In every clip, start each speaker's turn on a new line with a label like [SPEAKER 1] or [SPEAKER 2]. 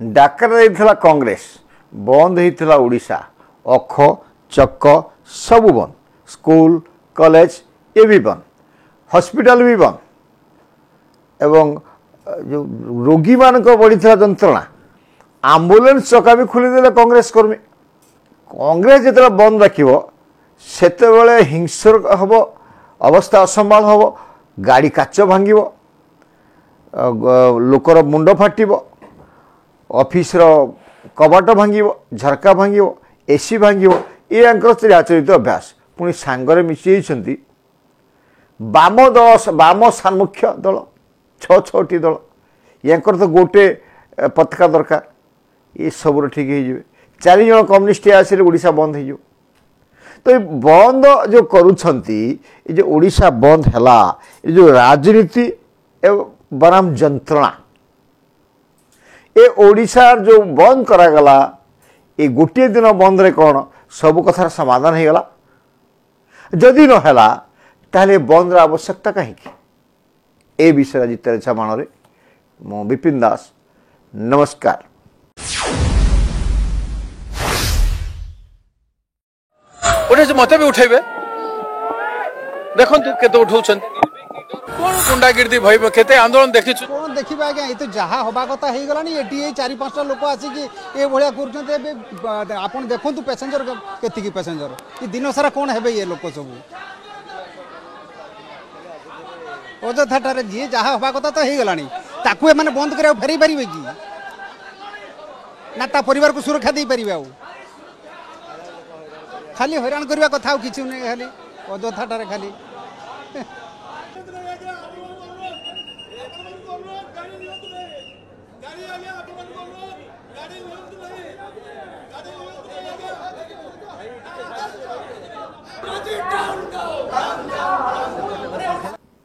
[SPEAKER 1] डाकरा देइथिला कांग्रेस बंद होइथिला ओडिशा अख चक सब बंद स्कूल कॉलेज ये भी बंद हॉस्पिटल भी बंद एवं जो रोगी मान बढ़ी जंत्रणा आम्बुलेंस चका भी खोलीदे कांग्रेस कर्मी कांग्रेस जो बंद रखिबो सेतेबेले हिंसर हम अवस्था असंभाल हम गाड़ी काच भांगिबो लोकर मुंड फाटिबो ऑफिस कबाट भांगिबो झरका भांगिबो एसी भांगिबो ये आचरित अभ्यास पुणी सांगरे मिसी बाम दल बाम सामुख्य दल छटी दल यांकर तो गोटे पताका दरकार ये सब ठीक हो चार जन कम्युनिस्ट आसिले ओडिशा बंद हो तो ये बंद जो करुछंती जो ओडिशा बंद हैला ये जो राजनीति बनाम जंत्रणा ए ओडिशा जो बंद करागला ये गोटे दिन बंद रे कौन सब कथार समाधान हो गला जदि न हैला ताले बंद रा आवश्यकता कहीं ए विषय आज तेरछा माण मु विपिन दास नमस्कार।
[SPEAKER 2] मत भी उठेबे देखो केते उठाउछन कोन गुंडागिर्दी भई केते आंदोलन देखिछु
[SPEAKER 3] कोन देखिबा आज्ञा ए तो जहा होबा कथा हे गलानी एटी 4-5 लोक आसी कि ए भलिया करछन ए आपण देखंतु पैसेंजर केति की पैसेंजर ई दिन सारा कोन हेबे ये लोक सब अजथाटारे जी जहा होबा कथा तो हे गलानी ताकू माने बंद करे फेरी परिबे कि ना ता परिवार को सुरक्षा दे परिबे खाली हैरान करवा कथा कि खाली अजथाटारे खाली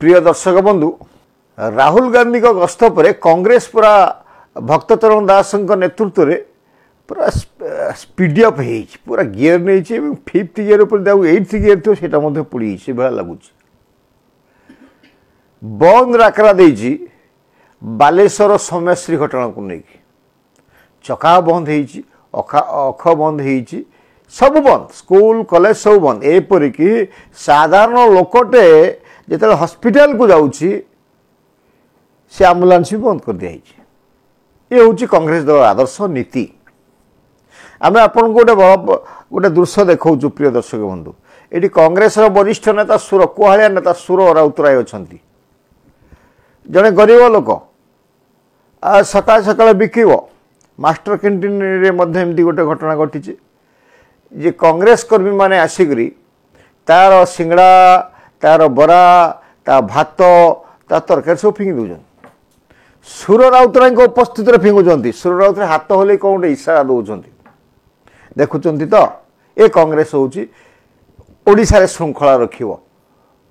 [SPEAKER 1] प्रिय दर्शक बंधु राहुल गांधी को गस्त पर कांग्रेस पूरा भक्तचरण दास नेतृत्व में पूरा स्पीड अप पूरा गियर नहीं 5th गियर पर 8th गियर थो सेटा मध्य पड़ी से भाया लगुच बंद राकरा देजी बालेश्वर सौम्यश्री घटना को लेकिन चका बंद अख बंद हो सब बंद स्कूल कॉलेज सब बंद एपरिक साधारण लोकटे जिते हॉस्पिटल को जाऊँगी से एम्बुलेंस भी बंद कर दिया ये हूँ कांग्रेस दल आदर्श नीति आम आपन गोटे गोटे दृश्य देखा प्रिय दर्शक बंधु ये कांग्रेस वरिष्ठ नेता सुर कुहाड़िया नेता सुर राउतराय अच्छा जड़े गरीब लोक सका सका बिकब मास्टर कैंटीन एमती गोटे घटना घटी जे कांग्रेस कर्मी माने आसिक तार सिंगड़ा तार बरा ता भात ता तरकारी सब फिंगी दौरान सुर राउतराय उपस्थित फिंगुंट सुर राउतराय हाथ होले कौन गोटे इशारा दौरान देखुंत तो ये कांग्रेस हूँ ओडिशा श्रृंखला रखिब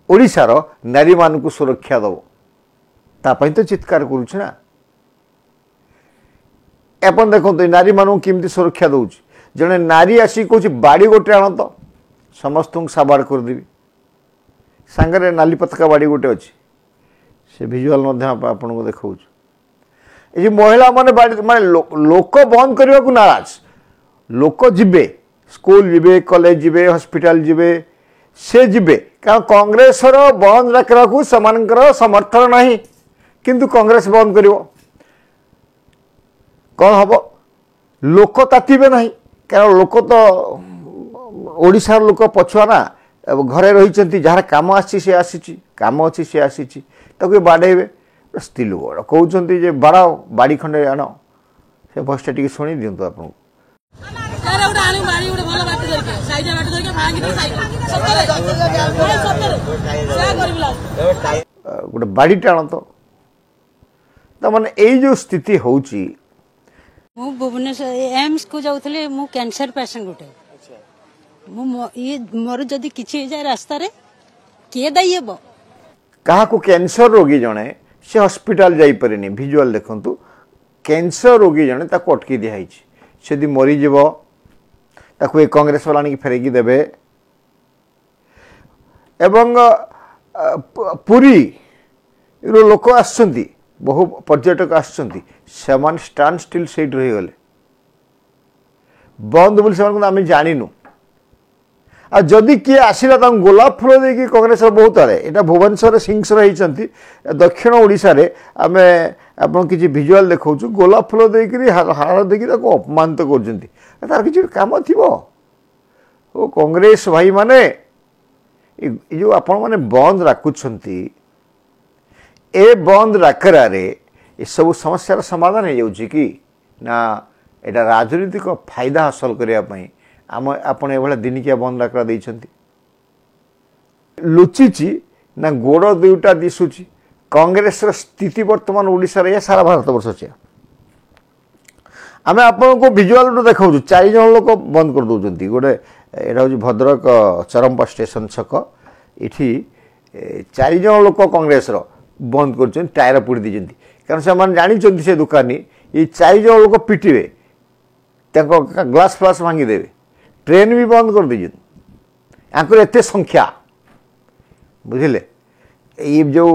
[SPEAKER 1] ओडिशार नारी मान को सुरक्षा दब तापाई तो चित्कार करुच्छे ना एपन देखो नारी मान केमती सुरक्षा दौर जड़े नारी आसिक कौन बाड़ी गोटे आण तो समस्त साबाड़ करदेवी सांगरे नाली पताका बाड़ी गोटे अच्छी से भिजुआल आपन को देखा ये महिला माने बाड़ी माने लोक बंद करने को नाराज लोक जिबे स्कूल जिबे कॉलेज जिबे हॉस्पिटल जिबे से जिबे कारण कांग्रेस बंद रखा को समानकर समर्थन नहीं किंतु कांग्रेस बंद करिवो कौन हम लोक तातिबे नहीं कारण लोक तो ओडिशार लोक पछुआ ना घरे रही जार कम आम अच्छी सी आसी बाड़ेबे स्त्री लोक कहते बाड़ाओ बाड़ी खंडे आण से भयसटा टी शुणी दिंतु आपको गोटे बाड़ी टाण तो माने यही जो स्थिति होची
[SPEAKER 4] मु भुवनेश्वर एम्स को जाउथले मु कैंसर पेशेंट गोटे ये मोर जदि किछि जाय रास्ता रे के दाइबो
[SPEAKER 1] कहा को कैंसर रोगी जने से हॉस्पिटल जाई परिनी विजुअल देखंतु कैंसर रोगी जने ताको अटकी दिया हिची सेदी मरी जीवो ताको ए कांग्रेस वाला नि फेरेकी देबे एवं पुरी रो लोक आछंती बहु पर्यटक आसुच्चंती सेमान स्टैंड स्टिल सेट रही गले बंद बोली से आम जानिनु आ जदि किए आसला गोलाप फूल देकी कांग्रेस बहुत आड़े यहाँ भुवनेश्वर सिंहसर होती दक्षिण ओडिशा रे आमे आपन किसी भिजुआल देखा गोलाप फूल देकी हार देकी अपमानित कर किसी काम थी ओ कांग्रेस भाई माने जो आपण माने बंद राखुछंती ए बंद राखरा रे ये सब समस्या समाधान हो जाउची कि ना एटा राजनीतिक फायदा हासिल करिया पई आम आपण एभला दिनिकिया बंद राखरा दैछंती लुचिची ना गोड़ दुईटा दिशुची कांग्रेस स्थिति वर्तमान ओडिशा रे सारा भारत वर्ष छै आम आपन को विजुअल देखाऊ 4 जन लोक बंद कर दउचंती गोटे एटा हूँ भद्रक चरंपा स्टेशन छक इठी 4 जन लोक कांग्रेस बंद कर टायर पोड़ी दीजिए कारण से जानी से दुकानी ये 4 जन लोक पिटे ग्लास फ्लास भांगीदेवे ट्रेन भी बंद कर दीजिए यहाँ एत संख्या बुझे ये जो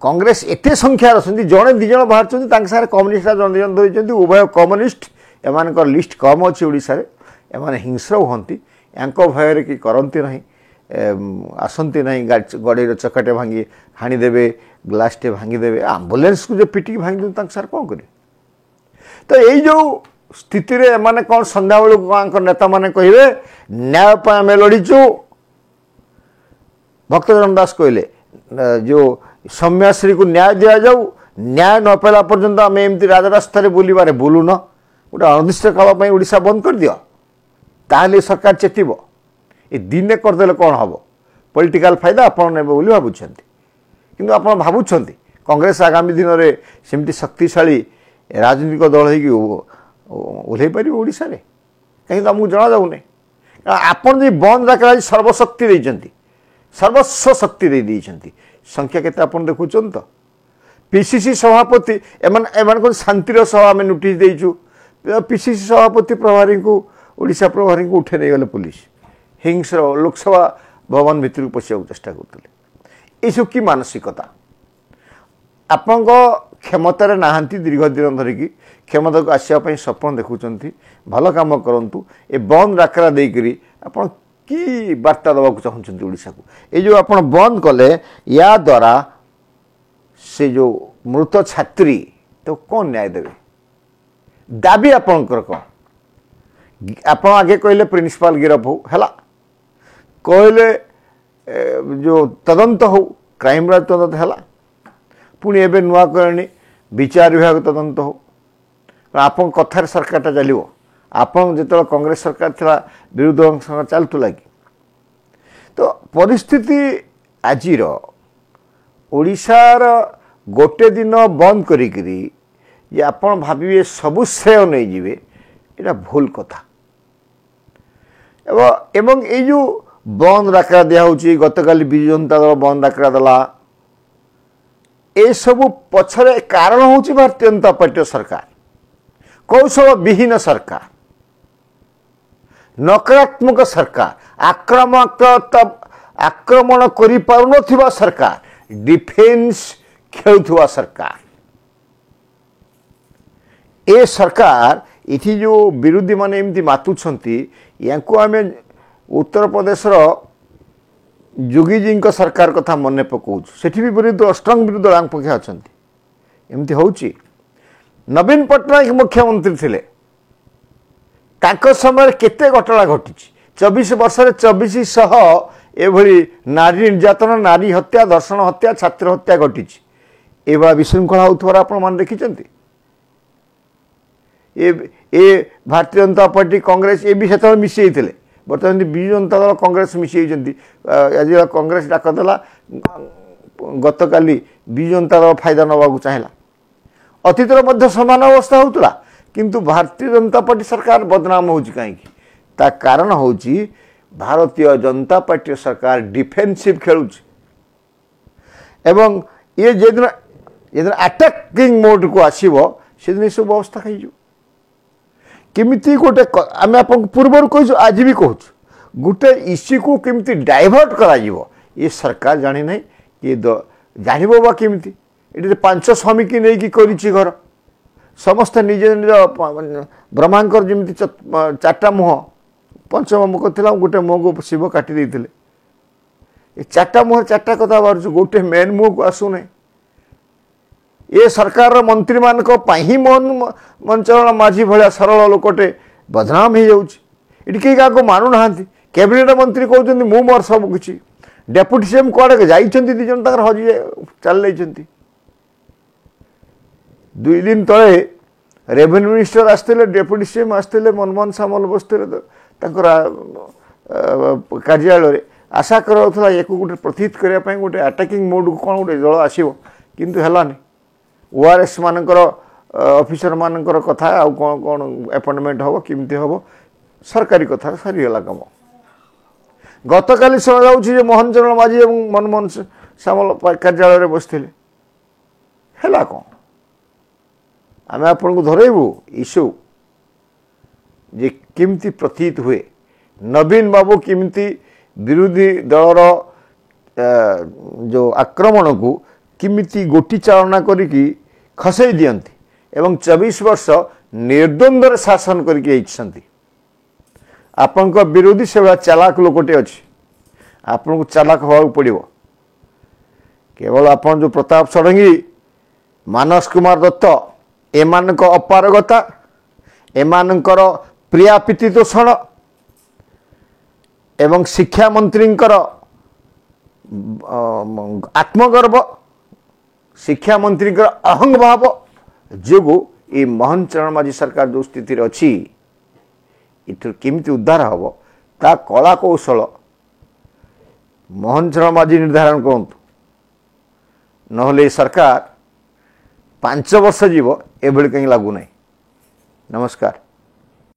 [SPEAKER 1] कांग्रेस एत संख्यार अच्छा जड़े दिज बाहर सारे कम्युनिस्ट जन दिजन धरी उभय कम्युनिस्ट एम लिस्ट कम अच्छी ओडिशा एमाने हिंस्र हमें या भयर कि करती ना आसती ना गड़े चकाटे भांगी हाणीदेवे ग्लासटे भांगीदेवे आम्बुलेंस को जो पिटिकी भांगी सार कौन करें तो यही जो स्थिति एमाने कौन संध्या बेलू नेता माने कहे न्याय आम लड़ीचु भक्तचरण दास कहले जो सौम्याश्री को न्याय दि जाऊ न्याय न पाला पर्यंत आम एमती राजरास्तार बुलबारे बुलून गोटे अनिर्दिष्ट काल ओडिशा बंद कर दियो ताहले सरकार चेतिब ये दिने करदे कौन हम पॉलिटिकल फायदा आपड़ ने भावुं किंतु आप भावुं कांग्रेस आगामी दिन में सेमती शक्तिशाली राजनीतिक दल ओह्ल पार ओडिशा रे कहीं आमको जना जाऊनी आपन जो बंद डाकरा सर्वशक्ति देते सर्वस्व शक्ति देते संख्या केते आपन देखुचन तो पीसीसी सभापति एम शांतिर सभा आम नोटिस देचु पीसीसी सभापति प्रभारी को ओडिशा प्रभारी को उठे नहीं गले पुलिस हिंस्र लोकसभा भवन भितर पशिया चेष्टा करते सब कि मानसिकता आपण क्षमतार नहांती दीर्घ दिन धरिकी क्षमता को आसवाई स्वप्न देखुं भल कम करूँ ए बंद डाकरा देकरी आपण कि वार्ता देवाक चाहते ओडिशा को ये जो आप बंद कले या द्वारा से जो मृत छात्री तो कौन न्याय देवे दाबी आपणकर कौन आप आगे कहले प्रिंसिपाल गिरफ हो है कहले जो तदंत हो क्राइम ब्रांच तदंत है पुणी एवं नुआ करणी विचार विभाग तदंत हो आप कथार सरकार चलो आप जो कांग्रेस सरकार थी विरोधी चलूला कि तो परिस्थिति आज ओडिशार गोटे दिन बंद करी आप भाविए सबू श्रेय नहीं जीवे ये भूल कथा एवं ये जो बंद डाकरा दिखाई गतकाली विजु जनता दल बंद डाकरा देला ए सबू पछरे कारण हूँ भारतीय जनता पार्टी सरकार कौशल विहीन सरकार नकारात्मक सरकार आक्रमण करि पारुनथिबा सरकार डिफेन्स खेलुवा सरकार ए सरकार इथि जो विरोधी माने एमती मातुछंती यांको आमे उत्तर प्रदेश जोगीजी सरकार कथा मन पकाऊ से विरोध स्ट्रंग विरोध आंग पक्ष अच्छा एमती होची नवीन पट्टनायक मुख्यमंत्री थिले ताको समय केते घटना घटी 24 वर्ष 2400 एभली नारी निर्यातन नारी हत्या दर्शन हत्या छात्र हत्या घटी एभा विशृंखला होथवार आपण मान देखिचंती ए भारतीय जनता पार्टी कांग्रेस ए भी सेतल मिसी थे बर्तमान विजु जनता दल कांग्रेस मिसी आज कांग्रेस डाकदेला गतकाली विजु जनता दल फायदा नवा चाहिए अतीतर मध्य समान अवस्था होता किंतु भारतीय जनता पार्टी सरकार बदनाम हो कहीं ता कारण हूँ भारतीय जनता पार्टी सरकार डिफेन्सिव खेलुच एवं ये जेदिन अटैकिंग मोड को आसब से सब अवस्था खाई केमिति गोटे आम आप पूर्व कह आज भी कहूँ गोटे इश्यू को केमिति डाइवर्ट करा ये सरकार जानी ना ये जानव बा केमिति ये 5 स्वामी की नहीं कि करिछि घर समस्त निज निज ब्रह्मांकर जमी 4टा मुह पंचम मुख था गोटे मुह को शिव काटी देते ये 4टा मुह 4टा कथा बाहर गोटे मेन मुह को आसुना ये सरकार मंत्री मान ही मंचल माझी भाया सरल लोकटे बदनाम हो जाऊँगी कई क्या मानु ना कैबिनेट मंत्री कहते मु मोर सब किसी डेपुटी सीएम कड़े जाइए दी जन हजि चल जाइए 2 दिन तले रेवेन्यू मिनिस्टर आसते डेपुटी सीएम आसते मनमोहन सामल बसते कार्यालय आशा करा या गोटे प्रतिहित करने गोटे अटैकिंग मोड को कौन गोटे दल आसो किंतु है ओआरएस मानकर ऑफिसर मानकर कथा आ कौन कौन अपॉइंटमेंट हम किमती हम सरकारी कथा सारीगला कम गत काली शुणा मोहन चरण माझी और मनमोहन सामल कार्यालय बसते है कौन आम आपन को धरइबू इश्यू जे किमती प्रतीत हुए नवीन बाबू किमती विरोधी दलर जो आक्रमण को किमिति गोटी चालना करिकी खसई दियंती एवं 24 वर्ष निर्द्वंद्व शासन करके आपन विरोधी से भाया चालाक लोकटे अच्छी आपन को चालाक हवा पड़ो केवल आपन जो प्रताप षडंगी मानस कुमार दत्त एमानक अपारगता एमानकर प्रियापीति तोषण एवं शिक्षा मंत्री आत्मगर्व शिक्षा मंत्री अहंग भाव जो ये मोहन चरण माझी सरकार जो स्थिति अच्छी इथर केमिति उद्धार हम ता कला कौशल मोहन चरण माझी निर्धारण करूँ नहले सरकार 5 वर्ष जीव एभली कहीं लागू नहीं। नमस्कार।